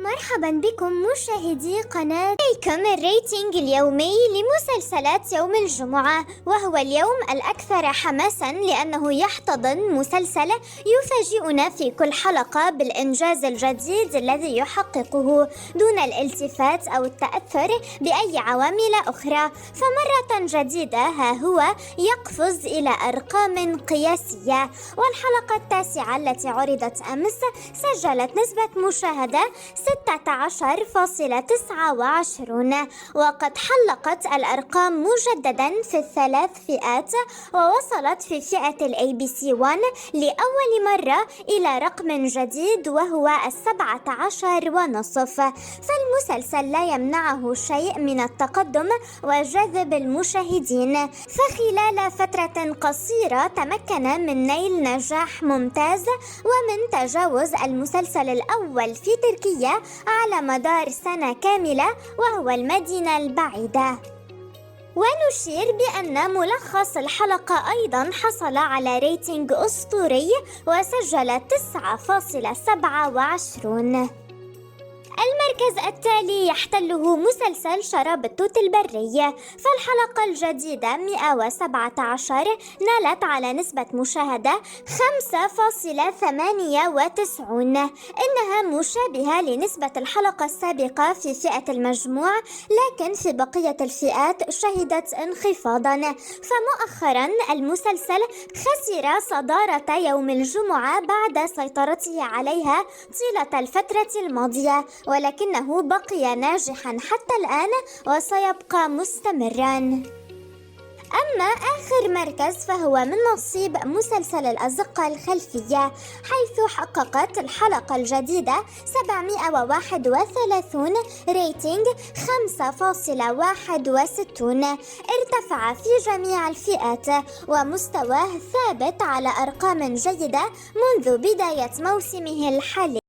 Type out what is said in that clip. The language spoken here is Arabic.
مرحبا بكم مشاهدي قناة إليكم الريتنج اليومي لمسلسلات يوم الجمعة، وهو اليوم الأكثر حماسا لأنه يحتضن مسلسل يفاجئنا في كل حلقة بالإنجاز الجديد الذي يحققه دون الالتفات أو التأثر بأي عوامل أخرى. فمرة جديدة ها هو يقفز إلى أرقام قياسية، والحلقة التاسعة التي عرضت أمس سجلت نسبة مشاهدة 16.29، وقد حلقت الأرقام مجددا في الثلاث فئات، ووصلت في فئة الABC1 لأول مرة إلى رقم جديد وهو 17.5. فالمسلسل لا يمنعه شيء من التقدم وجذب المشاهدين، فخلال فترة قصيرة تمكن من نيل نجاح ممتاز ومن تجاوز المسلسل الأول في تركيا على مدار سنة كاملة وهو المدينة البعيدة. ونشير بأن ملخص الحلقة أيضا حصل على ريتنج أسطوري وسجل 9.27. المركز التالي يحتله مسلسل شراب التوت البري، فالحلقة الجديدة 117 نالت على نسبة مشاهدة 5.98. إنها مشابهة لنسبة الحلقة السابقة في فئة المجموع، لكن في بقية الفئات شهدت انخفاضا. فمؤخرا المسلسل خسر صدارة يوم الجمعة بعد سيطرته عليها طيلة الفترة الماضية، ولكنه بقي ناجحا حتى الآن وسيبقى مستمرا. أما آخر مركز فهو من نصيب مسلسل الأزقة الخلفية، حيث حققت الحلقة الجديدة 731 ريتنج 5.61، ارتفع في جميع الفئات ومستواه ثابت على أرقام جيدة منذ بداية موسمه الحالي.